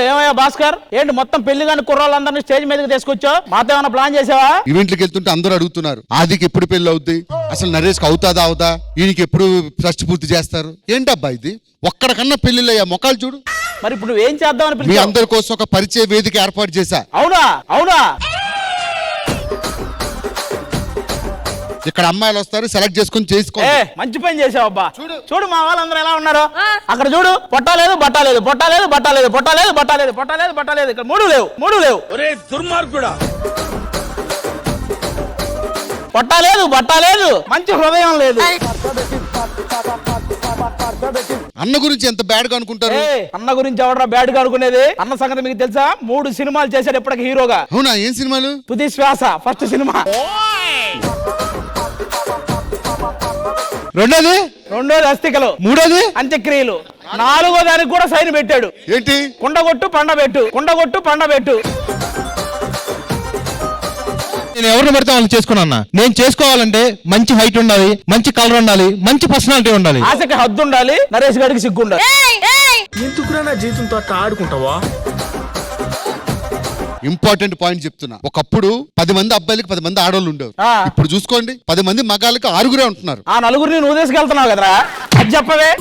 ఏమయ్యా భాస్కర్, ఏంటి మొత్తం పెళ్లి కాని కుర్రాళ్ళందరినీ స్టేజ్ మీదకి తీసుకొచ్చావు? మాతో ఏమైనా ప్లాన్ చేసావా? ఈవెంట్లకు వెళ్తుంటే అందరూ అడుగుతున్నారు, ఆదికి ఎప్పుడు పెళ్లి అవుద్ది, అసలు నరేష్కి అవుతాదా అవుదా, ఈయనకి ఎప్పుడు ట్రస్ట్ పూర్తి చేస్తారు. ఏంటబ్బా ఇది, ఒక్కడికన్నా పెళ్లిళ్ళయ్యా మొక్కలు చూడు. మరి ఇప్పుడు నువ్వేం చేద్దామని మీ పిలిచావు? అందరి కోసం ఒక పరిచయ వేదిక ఏర్పాటు చేశా. అవునా? అవునా? ఇక్కడ అమ్మాయిలు వస్తారు, సెలెక్ట్ చేసుకుని చేసుకో. మంచి పని చేసావు అబ్బా. చూడు మా వాళ్ళందరూ ఎలా ఉన్నారు అక్కడ. చూడు, పొట్టలేదు బట్టలేదు, పొట్టలేదు బట్టలేదు, పొట్టలేదు బట్టలేదు, పొట్టలేదు బట్టలేదు. ఇక్కడ మూడు లేవు. ఒరే దుర్మార్గుడా, పొట్టలేదు బట్టలేదు, మంచి హృదయం లేదు. అన్న గురించి ఎంత బ్యాడ్ గా అనుకుంటారు. అన్న గురించి ఎవడరా బ్యాడ్ గా అనుకునేది? అన్న సంగతి మీకు తెలుసా? 3 సినిమాలు చేశాడు ఇప్పటికి హీరోగా. అవునా? ఏం సినిమాలు? తుది శ్వాస ఫస్ట్ సినిమా, రెండోది అస్థికలు, మూడోది అంత్యక్రియలు, 4వ దానికి కూడా సైన్ పెట్టాడు. ఏంటి? కుండగొట్టు పండబెట్టు. నేను ఎవరిని పడితే వాళ్ళు చేసుకున్నా. నేను చేసుకోవాలంటే మంచి హైట్ ఉండాలి, మంచి కలర్ ఉండాలి, మంచి పర్సనాలిటీ ఉండాలి, ఆశకి హద్దు ఉండాలి, నరేష్ గారికి సిగ్గు ఉండాలి. ఎందుకురా నా జీవితంతో అట్లా ఆడుకుంటావా? ఇంపార్టెంట్ పాయింట్ చెప్తున్నా. ఒకప్పుడు 10 మంది అబ్బాయిలకి 10 మంది ఆడవాళ్ళు ఉండేవారు. ఇప్పుడు చూసుకోండి, 10 మంది మగాళ్ళకి 6 ఉంటున్నారు. ఆ 4 నువ్వు తీసుకెళ్తున్నావు కదరా, అది చెప్పవే.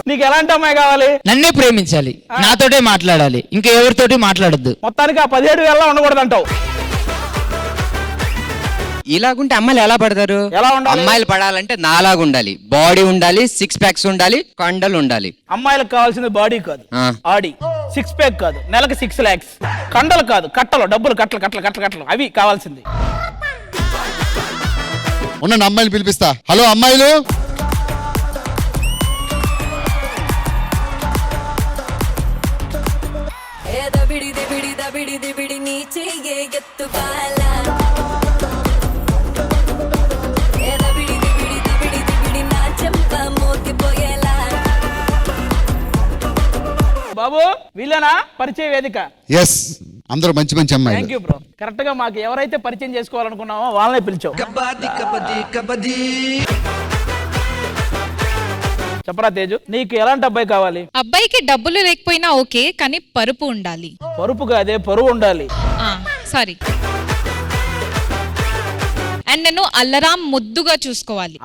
నీకు ఎలాంటి అమ్మాయి కావాలి? నన్నే ప్రేమించాలి, నాతోటే మాట్లాడాలి, ఇంకా ఎవరితోటి మాట్లాడద్దు. మొత్తానికి ఆ 17 వేల ఉండకూడదు అంటావు. ఇలాగుంటే అమ్మాయిలు ఎలా పడతారు? ఎలా ఉండాలి? అమ్మాయిలు పడాలంటే నాలాగా ఉండాలి, బాడీ ఉండాలి, 6 ప్యాక్స్ ఉండాలి, కండలు ఉండాలి. అమ్మాయిలకు కావాల్సింది బాడీ కాదు, ఆడి. 6 ప్యాక్ కాదు, నెలకు 6 lakhs. కండలు కాదు, కట్టలు, డబ్బులు కట్టలు అవి కావాల్సింది. ఉన్న అమ్మాయిలు పిలిపిస్తా. హలో అమ్మాయిలు, బాబు వీళ్ళేనా పరిచయ వేదిక? ఎస్, అందరూ మంచి మంచి అమ్మాయిలు. Thank you bro. కరెక్ట్ గా మాకు ఎవరైతే పరిచయం చేసుకోవాలనుకున్నామో వాళ్ళనే పిలిచావు. చెప్పరా తేజు, నీకు ఎలాంటి అబ్బాయి కావాలి? అబ్బాయికి డబ్బులు లేకపోయినా ఓకే, కానీ పరుపు ఉండాలి. పరుపు కాదే, పరువు ఉండాలి. సారీ. అండ్ నేను అల్లారం ముద్దుగా చూసుకోవాలి.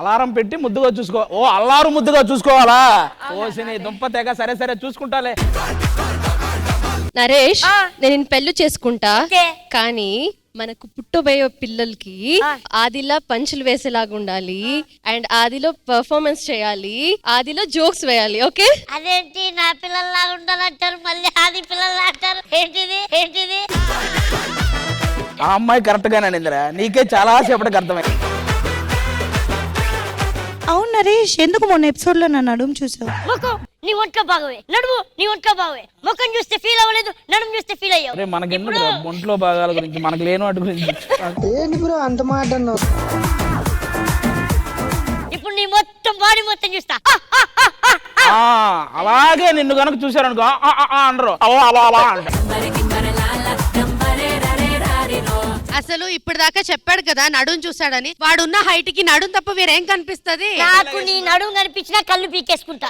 అలారం పెట్టి ముద్దుగా చూసుకో. ఓ అల్లారు ముద్దుగా చూసుకోవాలా? ఓసిని దుంప తెగ. సరే చూసుకుంటాలే. నరేష్, నేను పెళ్లి చేసుకుంటా, కానీ మనకు పుట్టబోయే పిల్లలకి ఆదిలా పంచులు వేసేలాగా ఉండాలి, అండ్ ఆదిలో పర్ఫార్మెన్స్ చేయాలి, ఆదిలో జోక్స్ వేయాలి. ఓకే? అదేంటి నా పిల్లల్లాగా ఉండాలంటారు, మళ్ళీ ఆది పిల్లల్లా అంటారు, ఏంటిది? ఆ అమ్మాయి కరెక్ట్ గానే అనిందిరా, నీకే చాలా సేపటికి అర్థమైంది. అవును నరేష్, ఎందుకు మొన్న ఎపిసోడ్ లో నా నడుము చూసావు? ముఖం నీ ఒంట్లో బాగోవే, నడుము నీ ఒంట్లో బాగోవే. ముఖం చూస్తే ఫీల్ అవ్వలేదు, నడుము చూస్తే ఫీల్ అయ్యావు. అరే మనకెందుకు ఒంట్లో భాగాల గురించి, మనకు లేని వాటి గురించి. ఏంటి బ్రో అంత మాట అన్నావు? ఇప్పుడు నీ మొత్తం బాడీ మొత్తం చూస్తా. అలాగే నిన్ను కనుక చూసారనుకో అనరు, అలా అంట. అసలు ఇప్పటిదాకా చెప్పాడు కదా నడుం చూసాడని. వాడున్న హైట్ కి నడుం తప్ప వేరేం కనిపిస్తది? నాకు నీ నడుము కనిపించినా కళ్ళు పీకేసుకుంటా.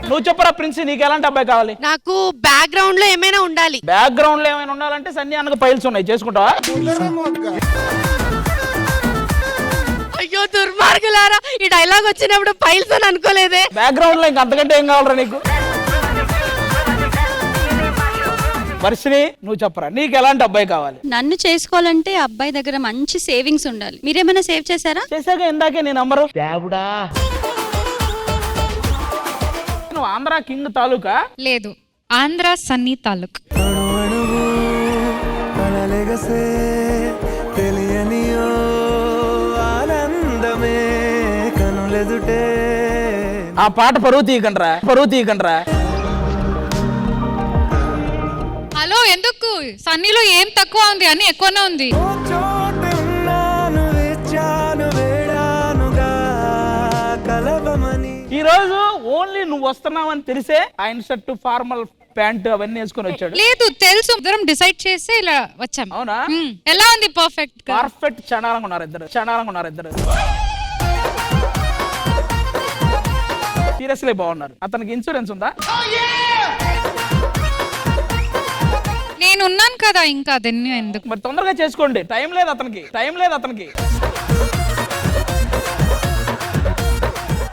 నువ్వు చెప్పరా ప్రిన్స్, నీకు ఎలాంటి అబ్బాయి కావాలి? నాకు బ్యాక్గ్రౌండ్ లో ఏమైనా ఉండాలి. బ్యాక్గ్రౌండ్ లో ఏమైనా ఉండాలంటే సన్ని అన్నకు పైల్స్ ఉన్నాయి, చేసుకుంటావా? అయ్యో దుర్మార్గులారా, ఈ డైలాగ్ వచ్చినప్పుడు పైల్స్ అని అనుకోలేదే. బ్యాక్గ్రౌండ్ లో ఇంకా అంతకంటే ఏం కావాలరా నీకు? వర్షిని నువ్వు చెప్పరా, నీకు ఎలాంటి అబ్బాయి కావాలి? నన్ను చేసుకోవాలంటే అబ్బాయి దగ్గర మంచి సేవింగ్స్ ఉండాలి. మీరేమైనా సేవ్ చేశారా? చేశాక ఇందాకే నీ నంబరు. నువ్వు ఆంధ్ర కింగ్ తాలూకా? లేదు, ఆంధ్ర సన్నీ తాలూక్. ఆ పాట పరువు తీయకండ్రా. హలో, ఎందుకు? సన్నీలో ఏం తక్కువ ఉంది, అని ఎక్కువనే ఉంది. ఈ రోజు ఓన్లీ నువ్వు వస్తున్నావని తెలిసే ఆయన షర్ట్, ఫార్మల్ ప్యాంట్ అవన్నీ వేసుకొని వచ్చాడు. లేదు, తెలుసు, ఇద్దరం డిసైడ్ చేసి ఇలా వచ్చాం. అవునా? ఎలా ఉంది? పర్ఫెక్ట్. చండాలంగా ఉన్నారు ఇద్దరు. సీరియస్లీ బాగున్నారు. అతనికి ఇన్సూరెన్స్ ఉందా? నేను ఉన్నాను కదా, ఇంకా అదన్నీ ఎందుకు? మరి తొందరగా చేసుకోండి, టైం లేదు అతనికి.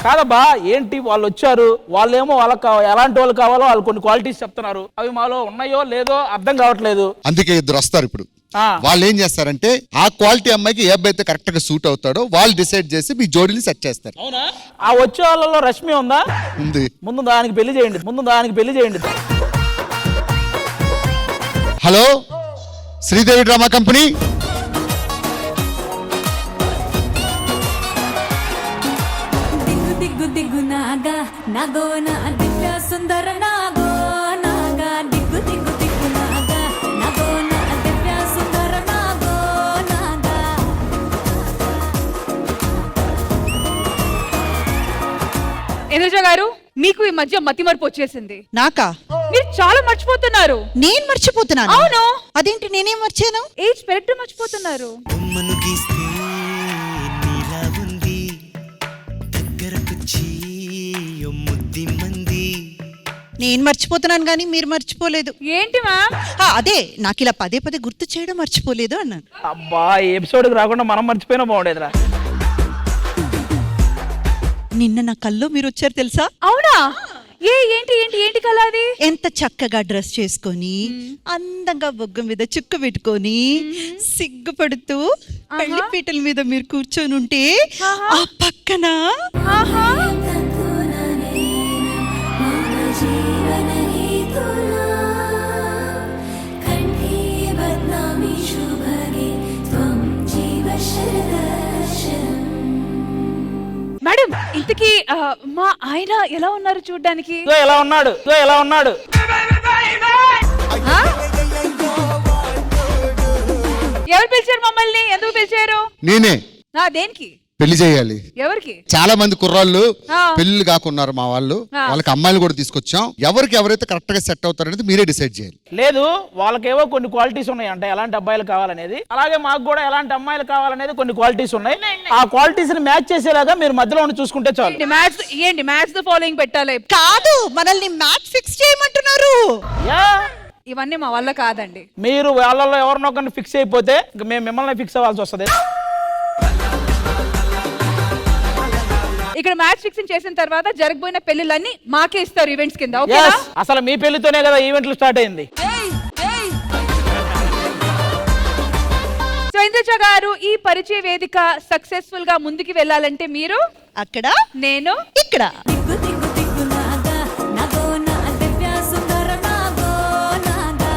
కాదబ్బా, ఏంటి వాళ్ళు వచ్చారు, వాళ్ళేమో వాళ్ళకి ఎలాంటి వాళ్ళు కావాలో వాళ్ళు కొన్ని క్వాలిటీస్ చెప్తున్నారు, అవి మాలో ఉన్నాయో లేదో అర్థం కావట్లేదు. అందుకే ఇద్దరు వస్తారు ఇప్పుడు. వాళ్ళు ఏం చేస్తారంటే ఆ క్వాలిటీ అమ్మాయికి ఏ అబ్బాయి అయితే కరెక్ట్ గా సూట్ అవుతాడో వాళ్ళు డిసైడ్ చేసి మీ జోడీని సెట్ చేస్తారు. అవునా? ఆ వచ్చే వాళ్ళలో రష్మి ఉందా? ఉంది. ముందు దానికి పెళ్లి చేయండి. Hello, Sridevi drama company. దిగ్గు దిగ్గు నాగా నాగోన దివ్య సుందర నాగో నాగా దిగ్గు దిగ్గు దిగ్గు నాగా నాగోన దివ్య సుందర నాగో నాగా. ఇంద్రజ గారు, మీకు ఈ మధ్య మతిమరుపు వచ్చేసింది. నాకా? మీరు చాలా మర్చిపోతున్నారు. నేను మర్చిపోతున్నాను? అవును. అదేంటి, నేనేం మర్చాను? ఏజ్ పెరగడం మర్చిపోతున్నారు. నేను మర్చిపోతున్నాను కానీ మీరు మర్చిపోలేదు. ఏంటి మ్యామ్? అదే నాకు ఇలా పదే పదే గుర్తు చేయడం మర్చిపోలేదు అన్నాను. అబ్బా, ఈ ఎపిసోడ్కి రాకుండా మనం మర్చిపోయినా బాగుండేదిరా. నిన్న నా కల్లో మీరు వచ్చారు తెలుసా? అవునా? ఏంటి కళ అది? ఎంత చక్కగా డ్రెస్ చేసుకొని అందంగా బొగ్గ మీద చుక్క పెట్టుకొని సిగ్గుపడుతూ పెళ్లి పీటల మీద మీరు కూర్చొని ఉంటే ఆ పక్కన మేడం, ఇంతకీ మా ఆయన ఎలా ఉన్నారు చూడ్డానికి? ఎలా ఉన్నాడు? ఎవరు పిలిచారు మమ్మల్ని? ఎందుకు పిలిచారు? నేనే. దేనికి? పెళ్లి చేయాలి. ఎవరికి? చాలా మంది కుర్రాళ్ళు పెళ్లి కాకున్నారు మా వాళ్ళు. వాళ్ళకి అమ్మాయిలు కూడా తీసుకొచ్చాం. ఎవరైతే కరెక్ట్ గా సెట్ అవుతారనేది మీరే డిసైడ్ చేయాలి. లేదు, వాళ్ళకేవో కొన్ని క్వాలిటీస్ ఉన్నాయి అంటే ఎలాంటి అబ్బాయిలు కావాలనేది, అలాగే మాకు కూడా ఎలాంటి అమ్మాయిలు కావాలనేది కొన్ని క్వాలిటీస్ ఉన్నాయి. ఆ క్వాలిటీస్ ని మ్యాచ్ చేసేలాగా మీరు మధ్యలో ఉండి చూసుకుంటే చాలు. మ్యాచ్ ద ఫాలోయింగ్ పెట్టాలి. కాదు, మనల్ని మ్యాచ్ ఫిక్స్ చేయమంటున్నారు. ఇవన్నీ మా వల్ల కాదండి. మీరు వాళ్ళలో ఎవరినొకరిని ఫిక్స్ అయిపోతే మేము మిమ్మల్ని ఫిక్స్ అవ్వాల్సి వస్తుంది. ఇక్కడ మ్యాచ్ ఫిక్సింగ్ చేసిన తర్వాత జరగబోయిన పెళ్లిళ్ళన్నీ మాకే ఇస్తారు ఈవెంట్స్ కింద. ఓకేనా? అసలు మీ పెళ్లితోనే కదా ఈవెంట్లు స్టార్ట్ అయింది. సో ఇంద్రజ గారు, ఈ పరిచయ వేదిక సక్సెస్ఫుల్ గా ముందుకు వెళ్ళాలంటే మీరు అక్కడ, నేను ఇక్కడ. దిగ్గు దిగ్గు దిగ్గు నాగా నాగోన దివ్య సుందర నాగో నాగా.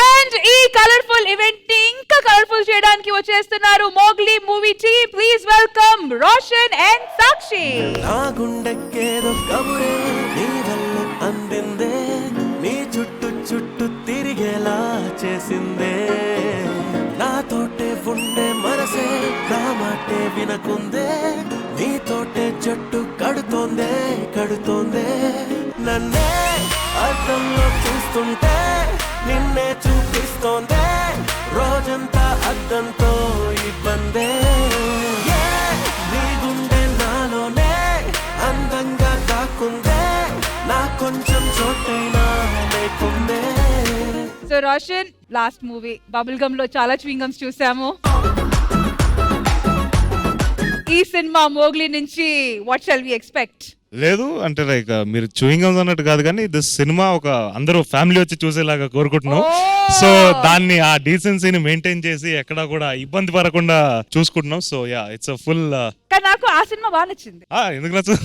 అండ్ ఈ కలర్ఫుల్ ఈవెంట్ ని ఇంకా కలర్ఫుల్ చేయడానికి వచ్చేస్తున్నారు Mowgli movie team. Please welcome Roshan and Sakshi. నా గుండెకేదో కబురే నీ వల్ల అందిందే, నీ చుట్టూ చుట్టూ తిరిగేలా చేసిందే, నాతోటే ఉండే మనసే నా మాటే వినకుందే, నీతోటే జట్టు కడుతోందే నన్నే అద్దంలో చూస్తుంటే నిన్నే చూపిస్తోందే, రోజంతా అద్దంతో ఇబ్బందే, నీ గుండె నాలోనే అందంగా కాకుందే, నా కొంచెం చోటైనా లేకుందే. So Roshan, last movie bubble gum లో చాలా చ్వింగ్ గమ్స్ చూసాము. ఈ సినిమా మోగ్లీ నుంచి వాట్ షల్ వి ఎక్స్పెక్ట్? లేదు అంటే లైక్ మీరు చూయింగ్ అన్నట్టు కాదు కానీ దిస్ సినిమా ఒక అందరూ ఫ్యామిలీ వచ్చి చూసేలాగా కోరుకుంటున్నాం. సో దాన్ని ఆ డీసెన్సీని మెయింటైన్ చేసి ఎక్కడా కూడా ఇబ్బంది పడకుండా చూసుకుంటున్నాం. So yeah, it's full. కానీ నాకు ఆ సినిమా బాగా నచ్చింది. ఎందుకు నచ్చదు?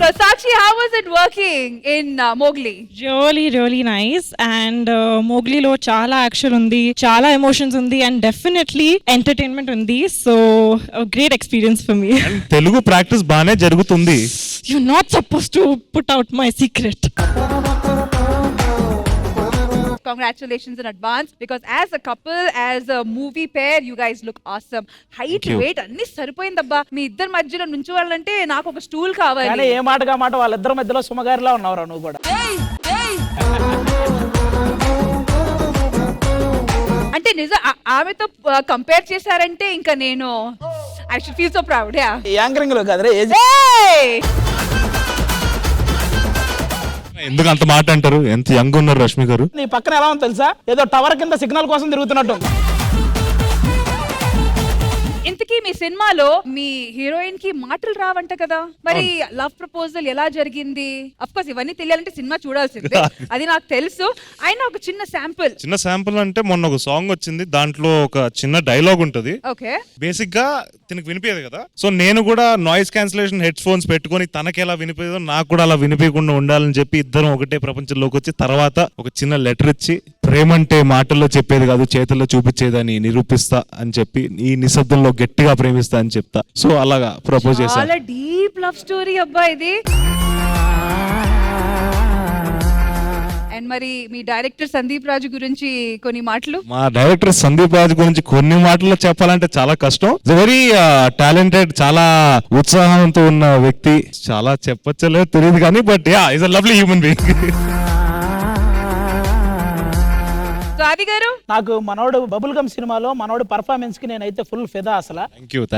So Sakshi, how was it working in Mowgli? Really nice. And Mowgli lo chala action undi, chala emotions undi, and definitely entertainment undi. So a great experience for me. And Telugu practice baane jarugutundi. You're not supposed to put out my secret. Congratulations in advance, because as a couple, as a movie pair, you guys look awesome. Height, weight అన్ని సరిపోయిందబ్బా. మీ ఇద్దరి మధ్యలో నుంచోవాలంటే నాకు ఒక stool కావాలి. ఏ మాటగా మాట వాళ్ళిద్దరి మధ్యలో సుమగారిలా ఉన్నావురా నువ్వు కూడా. అంటే అంటే నిజం ఆమెతో కంపేర్ చేశారంటే ఇంకా నేను I should feel so proud. Yeah anchoring లో కదరే ఏజ్. ఎందుకు అంత మాట అంటారు? ఎంత యంగ్ ఉన్నారు రష్మి గారు. నీ పక్కన ఎలా ఉంది తెలుసా, ఏదో టవర్ కింద సిగ్నల్ కోసం తిరుగుతున్నట్టు. ఇంతకీ మీ సినిమాలో మీ హీరోయిన్ కి మాటలు రావంట కదా, మరి లవ్ ప్రపోజల్ ఎలా జరిగింది? అఫ్ కోర్స్ ఇవన్నీ తెలియాలంటే సినిమా చూడాల్సిందే, అది నాకు తెలుసు. అయినా ఒక చిన్న శాంపుల్ అంటే మొన్న ఒక సాంగ్ వచ్చింది, దాంట్లో ఒక చిన్న డైలాగ్ ఉంటది. ఓకే, బేసిక్ గా తనకు వినిపించదు కదా, సో నేను కూడా నాయిస్ క్యాన్సిలేషన్ హెడ్ ఫోన్స్ పెట్టుకొని తనకి ఎలా వినిపించదో నాకు కూడా అలా వినిపించకుండా ఉండాలని చెప్పి ఇద్దరం ఒకటే ప్రపంచంలోకి వచ్చి తర్వాత ఒక చిన్న లెటర్ ఇచ్చి ప్రేమంటే మాటల్లో చెప్పేది కాదు చేతుల్లో చూపించేదని నిరూపిస్తా అని చెప్పి ఈ నిశ్శబ్దంలో గట్టిగా ప్రేమిస్తా అని చెప్తా. సో అలాగా ప్రపోజ్ చేశాను. చాలా డీప్ లవ్ స్టోరీ అబ్బా ఇది. అండ్ మరి మీ డైరెక్టర్ సందీప్ రాజు గురించి కొన్ని మాటలు. మా డైరెక్టర్ సందీప్ రాజు గురించి కొన్ని మాటల్లో చెప్పాలంటే చాలా కష్టం. వెరీ టాలెంటెడ్, చాలా ఉత్సాహంతో ఉన్న వ్యక్తి. చాలా చెప్పచ్చలేదు తెలియదు కానీ but yeah is a lovely human being. ఆది గారు, నాకు మనోడు బబుల్ గమ్ సినిమాలో మనోడు పర్ఫార్మెన్స్ కి నేనైతే ఫుల్ ఫిదా. అసలు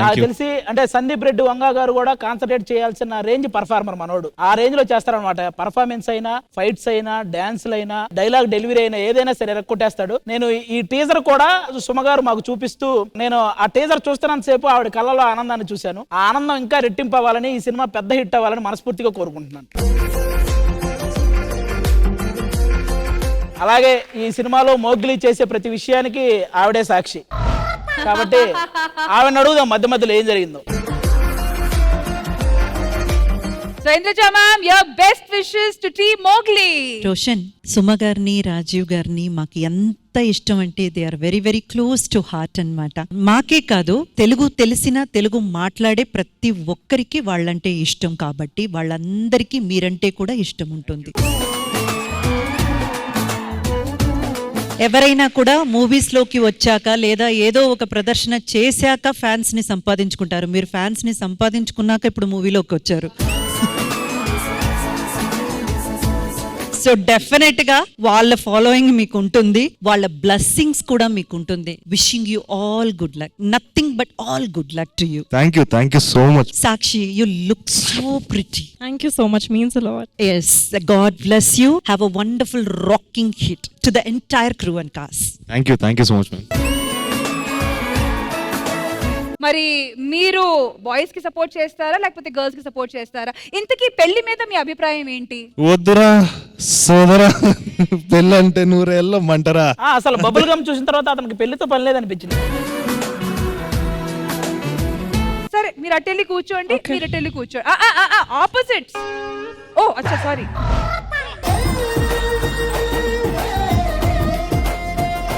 నాకు తెలిసి అంటే సందీప్ రెడ్డి వంగా గారు కూడా కాన్సన్ట్రేట్ చేయాల్సిన రేంజ్ పర్ఫార్మర్ మనోడు. ఆ రేంజ్ లో చేస్తారనమాట. పర్ఫార్మెన్స్ అయినా, ఫైట్స్ అయినా, డాన్స్లు అయినా, డైలాగ్ డెలివరీ అయినా ఏదైనా సరే రెక్కొట్టేస్తాడు. నేను ఈ టీజర్ కూడా సుమగారు మాకు చూపిస్తూ, నేను ఆ టీజర్ చూస్తున్నంత సేపు ఆవిడ కళ్ళలో ఆనందాన్ని చూశాను. ఆ ఆనందం ఇంకా రెట్టింపు అవ్వాలని, ఈ సినిమా పెద్ద హిట్ అవ్వాలని మనస్ఫూర్తిగా కోరుకుంటున్నాను. అలాగే ఈ సినిమాలో మోగ్లీ చేసే ప్రతి విషయానికి ఆవిడే సాక్షి కాబట్టి ఆవిడని అడుగుదాం మధ్య మధ్యలో ఏం జరిగిందో. So Indraja ma'am, your best wishes to team Mowgli. Roshan, Suma గారిని, రాజీవ్ గారిని మాకు ఎంత ఇష్టం అంటే they are very very close to heart అన్నమాట. మాకే కాదు, తెలుగు తెలిసిన, తెలుగు మాట్లాడే ప్రతి ఒక్కరికి వాళ్ళంటే ఇష్టం కాబట్టి వాళ్ళందరికీ మీరంటే కూడా ఇష్టం ఉంటుంది. ఎవరైనా కూడా మూవీస్ లోకి వచ్చాక లేదా ఏదో ఒక ప్రదర్శన చేశాక ఫ్యాన్స్ ని సంపాదించుకుంటారు. మీరు ఫ్యాన్స్ ని సంపాదించుకున్నాక ఇప్పుడు మూవీలోకి వచ్చారు. సో డెఫినెట్ గా వాళ్ళ ఫాలోయింగ్ మీకు ఉంటుంది, వాళ్ళ బ్లెస్సింగ్స్ కూడా మీకు ఉంటుంది. Wishing you all good luck, nothing but all good luck to you. Thank you so much. Sakshi, you look so pretty. Thank you so much, means a lot. Yes, God bless you. Have a wonderful rocking hit to the entire crew and cast. Thank you so much ma'am. మరి మీరు boys కి support చేస్తారా లేకపోతే girls కి support చేస్తారా? ఇంతకీ పెళ్లి మీద మీ అభిప్రాయం ఏంటి? వద్దురా సోదరా, పెళ్ళంటే నూరేళ్ళ మంటరా. అసలు బబుల్ గమ్ చూసిన తర్వాత అతనికి పెళ్లితో పని లేదనిపించింది. సరే, మీరు అటెళ్ళి కూర్చోండి, మీరు అటెళ్ళి కూర్చోండి. ఆపోజిట్స్. ఓ అచ్చా, సారీ.